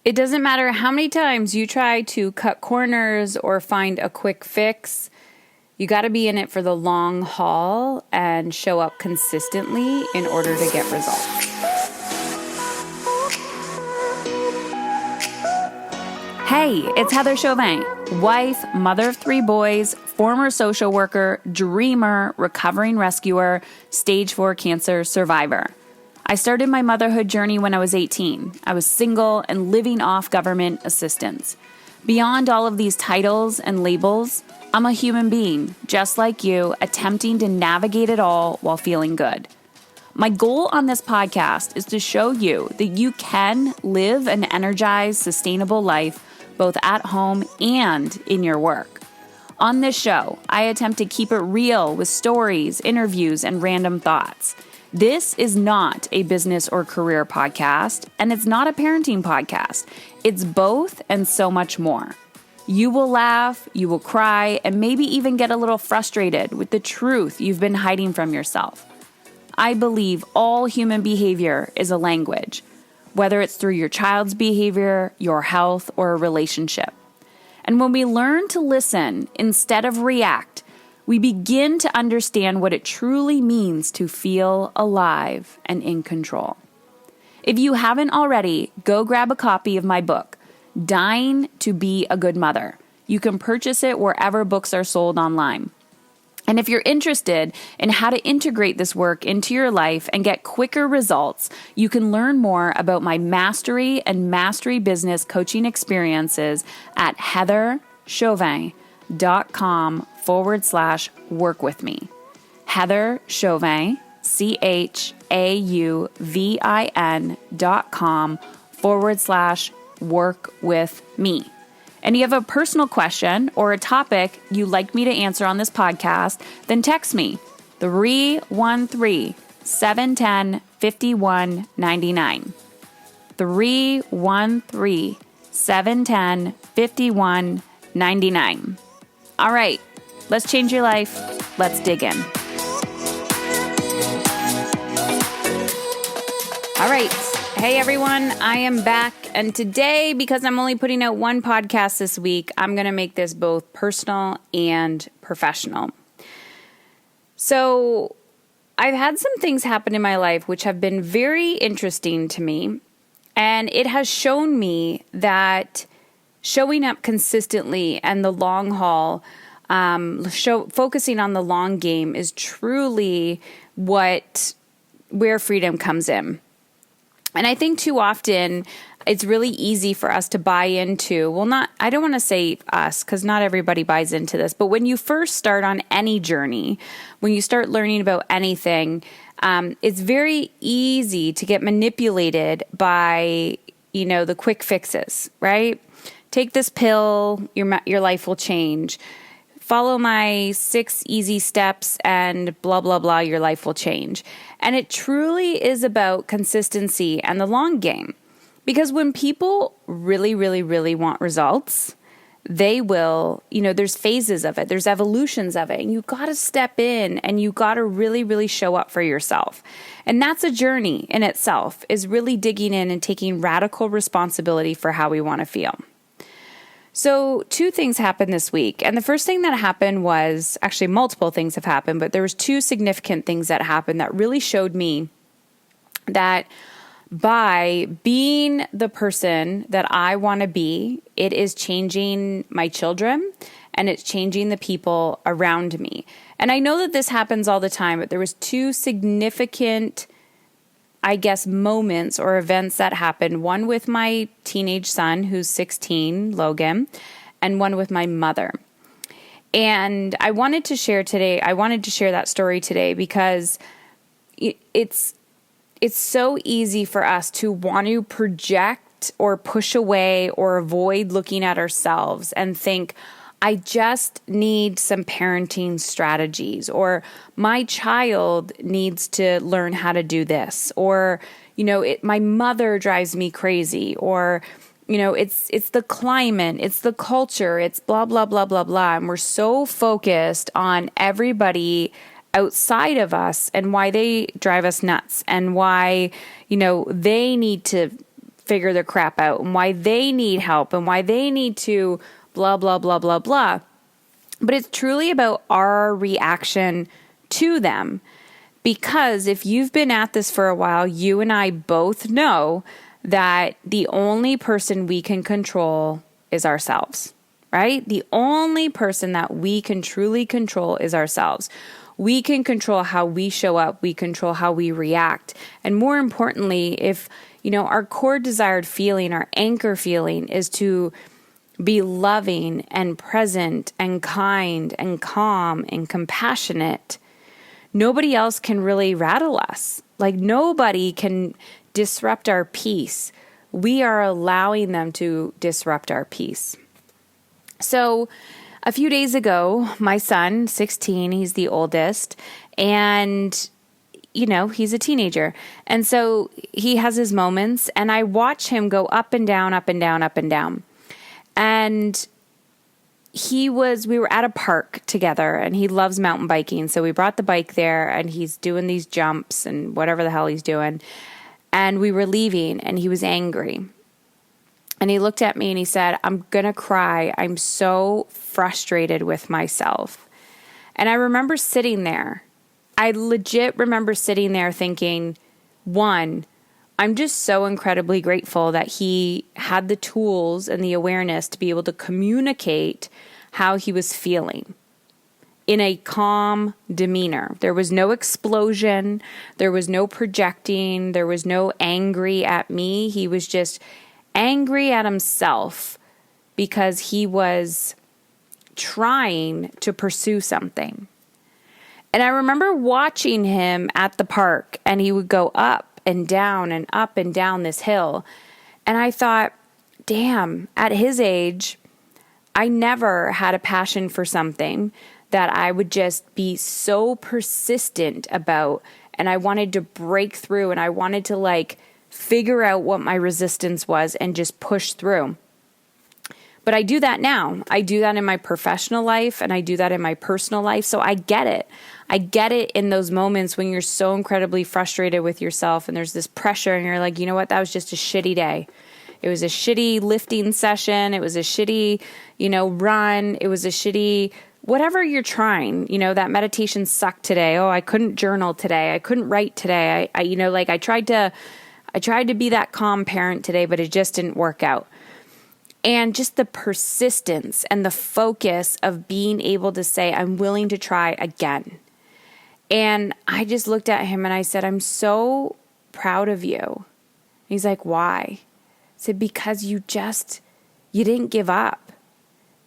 It doesn't matter how many times you try to cut corners or find a quick fix. You got to be in it for the long haul and show up consistently in order to get results. Hey, it's Heather Chauvin, wife, mother of 3 boys, former social worker, dreamer, recovering rescuer, stage 4 cancer survivor. I started my motherhood journey when I was 18. I was single and living off government assistance. Beyond all of these titles and labels, I'm a human being, just like you, attempting to navigate it all while feeling good. My goal on this podcast is to show you that you can live an energized, sustainable life both at home and in your work. On this show, I attempt to keep it real with stories, interviews, and random thoughts. This is not a business or career podcast, and it's not a parenting podcast. It's both and so much more. You will laugh, you will cry, and maybe even get a little frustrated with the truth you've been hiding from yourself. I believe all human behavior is a language, whether it's through your child's behavior, your health, or a relationship. And when we learn to listen instead of react, we begin to understand what it truly means to feel alive and in control. If you haven't already, go grab a copy of my book, Dying to Be a Good Mother. You can purchase it wherever books are sold online. And if you're interested in how to integrate this work into your life and get quicker results, you can learn more about my mastery and mastery business coaching experiences at heatherchauvin.com/work with me. Heather Chauvin, CHAUVIN.com/work with me. And you have a personal question or a topic you'd like me to answer on this podcast, then text me 313-710-5199. 313-710-5199. All right, let's change your life. Let's dig in. All right. Hey everyone, I am back. And today, because I'm only putting out one podcast this week, I'm going to make this both personal and professional. So I've had some things happen in my life which have been very interesting to me. And it has shown me that showing up consistently and the long haul, focusing on the long game is truly where freedom comes in. And I think too often it's really easy for us to buy into, I don't want to say us because not everybody buys into this, but when you first start on any journey, when you start learning about anything, it's very easy to get manipulated by, the quick fixes, right? Take this pill, your life will change. Follow my 6 easy steps and blah, blah, blah, your life will change. And it truly is about consistency and the long game. Because when people really, really, really want results, they will, there's phases of it. There's evolutions of it. And you got to step in and you got to really, really show up for yourself. And that's a journey in itself, is really digging in and taking radical responsibility for how we want to feel. So 2 things happened this week. And the first thing that happened was, actually multiple things have happened, but there was 2 significant things that happened that really showed me that by being the person that I want to be, it is changing my children and it's changing the people around me. And I know that this happens all the time, but there was 2 significant moments or events that happened. One with my teenage son, who's 16, Logan, and one with my mother. And I wanted to share that story today because it's so easy for us to want to project or push away or avoid looking at ourselves and think, I just need some parenting strategies, or my child needs to learn how to do this, or, my mother drives me crazy, or, it's the climate, it's the culture, it's blah, blah, blah, blah, blah. And we're so focused on everybody outside of us and why they drive us nuts and why, they need to figure their crap out and why they need help and why they need to blah, blah, blah, blah, blah. But it's truly about our reaction to them. Because if you've been at this for a while, you and I both know that the only person we can control is ourselves, right? The only person that we can truly control is ourselves. We can control how we show up. We control how we react. And more importantly, if, our core desired feeling, our anchor feeling is to be loving and present and kind and calm and compassionate, nobody else can really rattle us. Like nobody can disrupt our peace. We are allowing them to disrupt our peace. So a few days ago, my son, 16, he's the oldest, and he's a teenager. And so he has his moments, and I watch him go up and down, up and down, up and down. And we were at a park together, and he loves mountain biking. So we brought the bike there, and he's doing these jumps and whatever the hell he's doing. And we were leaving, and he was angry. And he looked at me and he said, "I'm going to cry. I'm so frustrated with myself." And I remember sitting there. I legit remember sitting there thinking, one, I'm just so incredibly grateful that he had the tools and the awareness to be able to communicate how he was feeling in a calm demeanor. There was no explosion. There was no projecting. There was no angry at me. He was just angry at himself because he was trying to pursue something. And I remember watching him at the park, and he would go up and down this hill. And I thought, damn, at his age, I never had a passion for something that I would just be so persistent about. And I wanted to break through, and I wanted to figure out what my resistance was and just push through. But I do that now. I do that in my professional life, and I do that in my personal life. So I get it. I get it in those moments when you're so incredibly frustrated with yourself and there's this pressure and you're like, you know what? That was just a shitty day. It was a shitty lifting session. It was a shitty, run. It was a shitty, whatever you're trying, that meditation sucked today. Oh, I couldn't journal today. I couldn't write today. I tried to be that calm parent today, but it just didn't work out. And just the persistence and the focus of being able to say, I'm willing to try again. And I just looked at him and I said, I'm so proud of you. He's like, why? I said, because you didn't give up.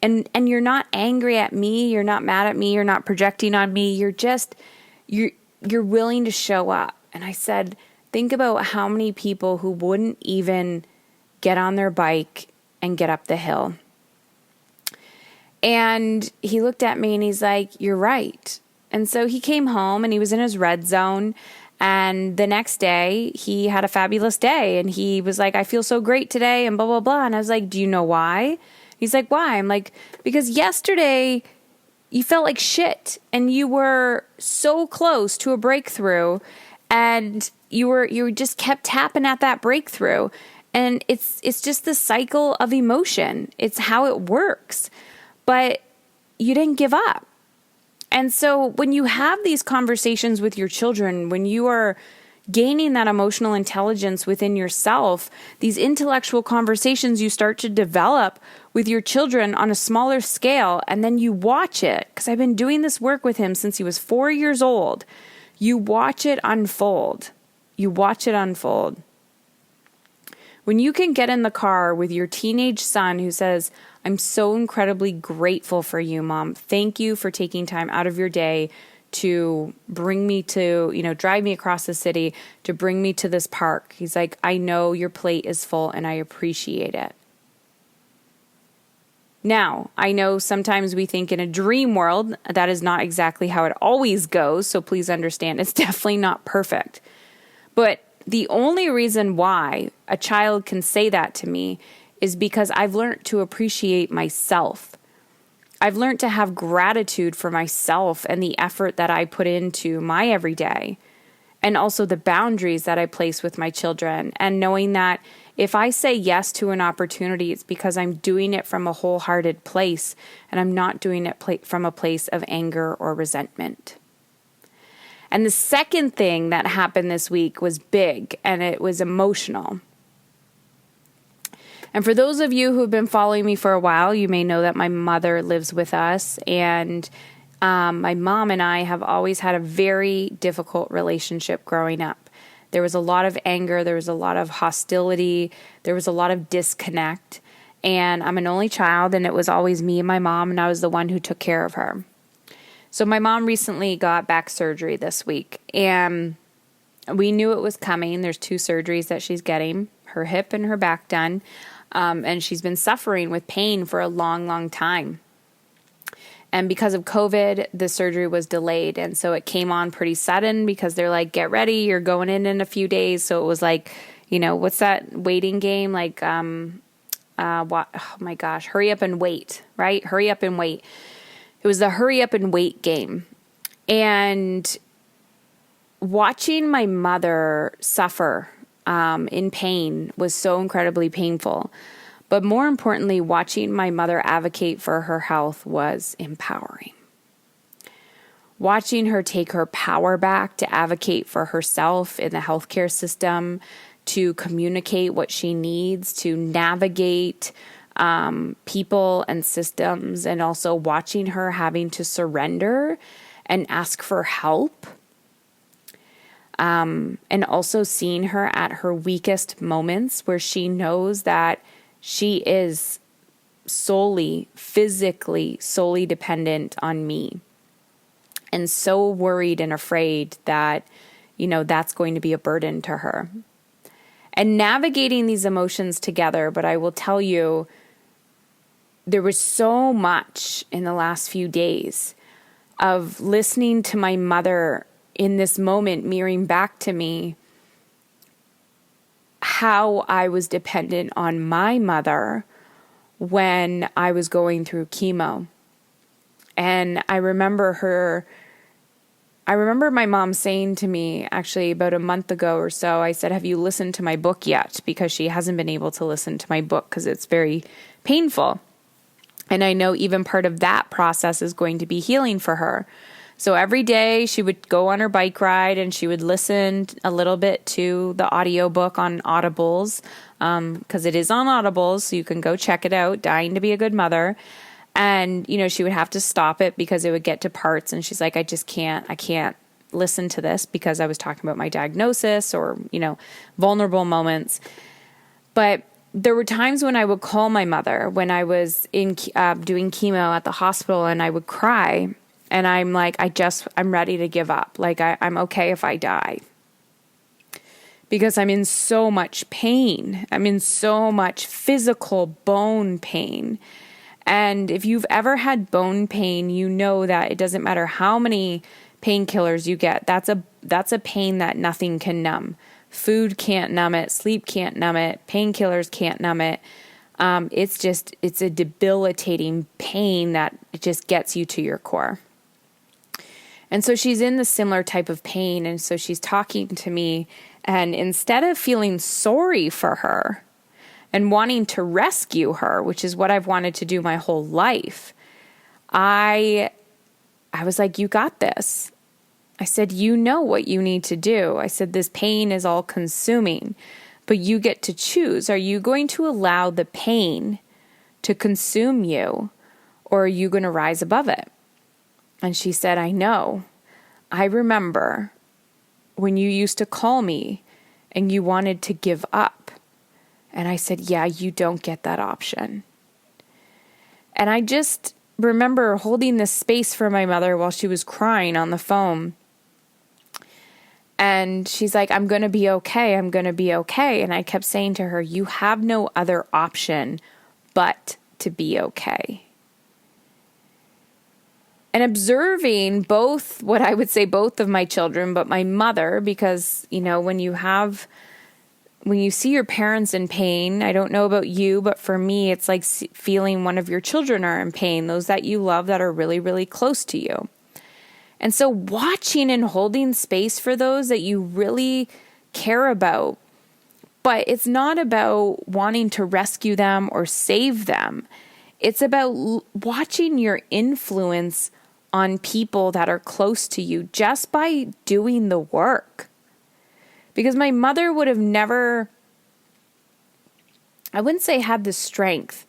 And you're not angry at me. You're not mad at me. You're not projecting on me. You're willing to show up. And I said, think about how many people who wouldn't even get on their bike and get up the hill. And he looked at me and he's like, you're right. And so he came home and he was in his red zone. And the next day he had a fabulous day. And he was like, I feel so great today and blah, blah, blah. And I was like, do you know why? He's like, why? I'm like, because yesterday you felt like shit and you were so close to a breakthrough and you just kept tapping at that breakthrough. And it's just the cycle of emotion. It's how it works. But you didn't give up. And so when you have these conversations with your children, when you are gaining that emotional intelligence within yourself, these intellectual conversations you start to develop with your children on a smaller scale, and then you watch it, because I've been doing this work with him since he was 4 years old. You watch it unfold. You watch it unfold. When you can get in the car with your teenage son who says, I'm so incredibly grateful for you, Mom. Thank you for taking time out of your day to bring me to, drive me across the city, to bring me to this park. He's like, I know your plate is full and I appreciate it. Now, I know sometimes we think in a dream world, that is not exactly how it always goes. So please understand, it's definitely not perfect. But the only reason why a child can say that to me is because I've learned to appreciate myself. I've learned to have gratitude for myself and the effort that I put into my everyday, and also the boundaries that I place with my children, and knowing that If I say yes to an opportunity, it's because I'm doing it from a wholehearted place, and I'm not doing it from a place of anger or resentment. And the second thing that happened this week was big, and it was emotional. And for those of you who have been following me for a while, you may know that my mother lives with us, and my mom and I have always had a very difficult relationship growing up. There was a lot of anger, there was a lot of hostility, there was a lot of disconnect, and I'm an only child, and it was always me and my mom, and I was the one who took care of her. So my mom recently got back surgery this week, and we knew it was coming. There's 2 surgeries that she's getting, her hip and her back done, and she's been suffering with pain for a long, long time. And because of COVID, the surgery was delayed, and so it came on pretty sudden because they're like, get ready, you're going in a few days. So it was like, what's that waiting game? Like, what? Oh my gosh, hurry up and wait, right? Hurry up and wait. It was the hurry up and wait game. And watching my mother suffer in pain was so incredibly painful. But more importantly, watching my mother advocate for her health was empowering. Watching her take her power back to advocate for herself in the healthcare system, to communicate what she needs, to navigate people and systems, and also watching her having to surrender and ask for help. And also seeing her at her weakest moments where she knows that she is physically solely dependent on me, and so worried and afraid that, that's going to be a burden to her. And navigating these emotions together, but I will tell you, there was so much in the last few days of listening to my mother in this moment mirroring back to me how I was dependent on my mother when I was going through chemo. And I remember my mom saying to me, actually about a month ago or so, I said, have you listened to my book yet? Because she hasn't been able to listen to my book because it's very painful. And I know even part of that process is going to be healing for her. So every day she would go on her bike ride and she would listen a little bit to the audiobook on Audibles, because it is on Audibles, so you can go check it out, Dying to Be a Good Mother. And, she would have to stop it because it would get to parts, and she's like, I can't listen to this because I was talking about my diagnosis or, vulnerable moments. But there were times when I would call my mother when I was doing chemo at the hospital, and I would cry. And I'm like, I'm ready to give up. Like, I'm okay if I die. Because I'm in so much pain. I'm in so much physical bone pain. And if you've ever had bone pain, you know that it doesn't matter how many painkillers you get. That's a pain that nothing can numb. Food can't numb it. Sleep can't numb it. Painkillers can't numb it. It's a debilitating pain that it just gets you to your core. And so she's in the similar type of pain. And so she's talking to me, and instead of feeling sorry for her and wanting to rescue her, which is what I've wanted to do my whole life, I was like, you got this. I said, you know what you need to do. I said, this pain is all consuming, but you get to choose. Are you going to allow the pain to consume you, or are you going to rise above it? And she said, I know. I remember when you used to call me and you wanted to give up. And I said, yeah, you don't get that option. And I just remember holding this space for my mother while she was crying on the phone. And she's like, I'm going to be okay. I'm going to be okay. And I kept saying to her, you have no other option but to be okay. And observing both of my children, but my mother, because, when you see your parents in pain, I don't know about you, but for me, it's like feeling one of your children are in pain, those that you love that are really, really close to you. And so watching and holding space for those that you really care about But it's not about wanting to rescue them or save them. It's about watching your influence on people that are close to you just by doing the work. Because my mother would have never, I wouldn't say had the strength,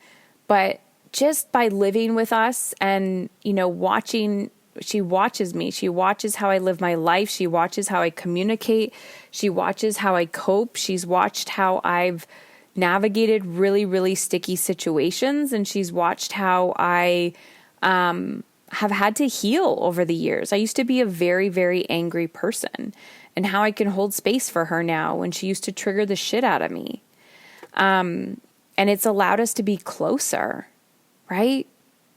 but just by living with us and, watching, she watches me. She watches how I live my life. She watches how I communicate. She watches how I cope. She's watched how I've navigated really, really sticky situations. And she's watched how I have had to heal over the years. I used to be a very, very angry person, and how I can hold space for her now when she used to trigger the shit out of me. And it's allowed us to be closer, right?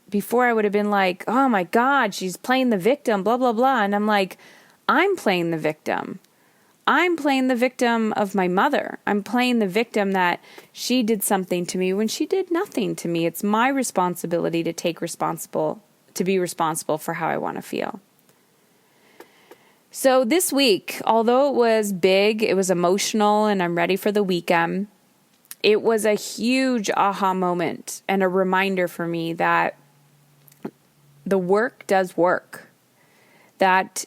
Before I would have been like, oh my God, she's playing the victim, blah, blah, blah. And I'm like, I'm playing the victim. I'm playing the victim of my mother. I'm playing the victim that she did something to me when she did nothing to me. It's my responsibility to be responsible for how I want to feel. So this week, although it was big, it was emotional, and I'm ready for the weekend, it was a huge aha moment and a reminder for me that the work does work. That,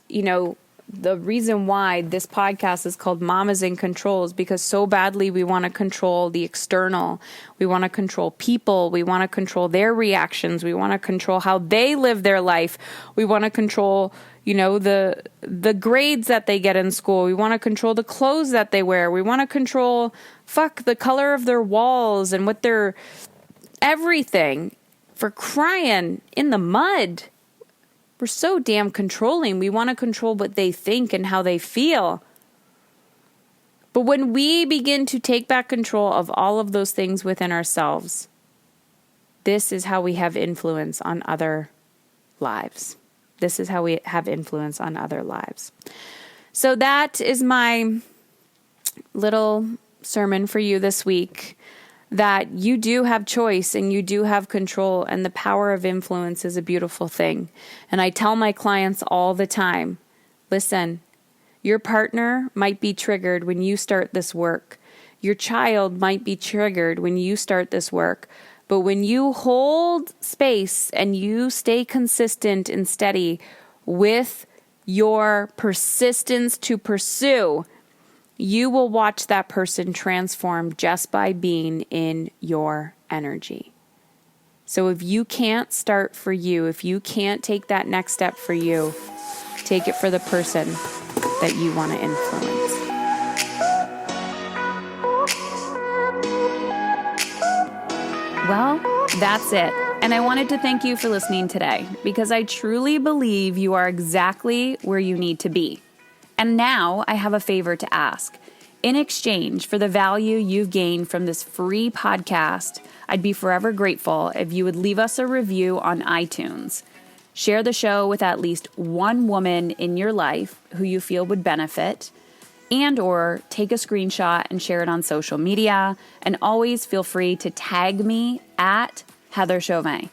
the reason why this podcast is called Mama's in Control is because so badly we want to control the external. We want to control people. We want to control their reactions. We want to control how they live their life. We want to control, the grades that they get in school. We want to control the clothes that they wear. We want to control, the color of their walls and what their everything. For crying in the mud. We're so damn controlling. We want to control what they think and how they feel. But when we begin to take back control of all of those things within ourselves, this is how we have influence on other lives. This is how we have influence on other lives. So that is my little sermon for you this week. That you do have choice and you do have control, and the power of influence is a beautiful thing. And I tell my clients all the time, listen, your partner might be triggered when you start this work. Your child might be triggered when you start this work. But when you hold space and you stay consistent and steady with your persistence to pursue, you will watch that person transform just by being in your energy. So if you can't start for you, if you can't take that next step for you, take it for the person that you want to influence. Well, that's it. And I wanted to thank you for listening today because I truly believe you are exactly where you need to be. And now I have a favor to ask. In exchange for the value you've gained from this free podcast, I'd be forever grateful if you would leave us a review on iTunes. Share the show with at least one woman in your life who you feel would benefit, and or take a screenshot and share it on social media. And always feel free to tag me at Heather Chauvin.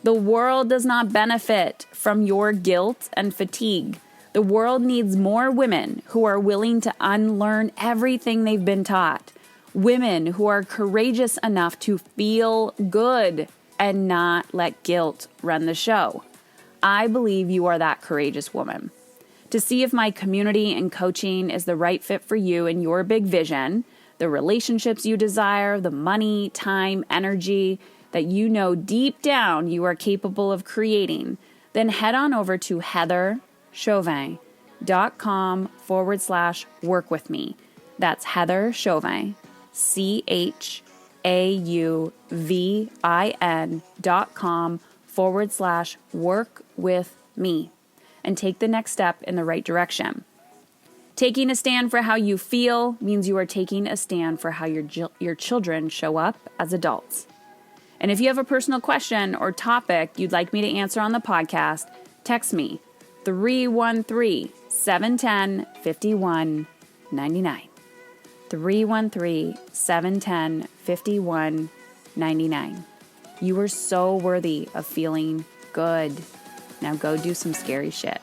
The world does not benefit from your guilt and fatigue. The world needs more women who are willing to unlearn everything they've been taught. Women who are courageous enough to feel good and not let guilt run the show. I believe you are that courageous woman. To see if my community and coaching is the right fit for you and your big vision, the relationships you desire, the money, time, energy that you know deep down you are capable of creating, then head on over to heatherchauvin.com/work with me. That's Heather Chauvin, CHAUVIN.com/work with me, and take the next step in the right direction. Taking a stand for how you feel means you are taking a stand for how your children show up as adults. And if you have a personal question or topic you'd like me to answer on the podcast, text me 313-710-5199. 313-710-5199. You are so worthy of feeling good. Now go do some scary shit.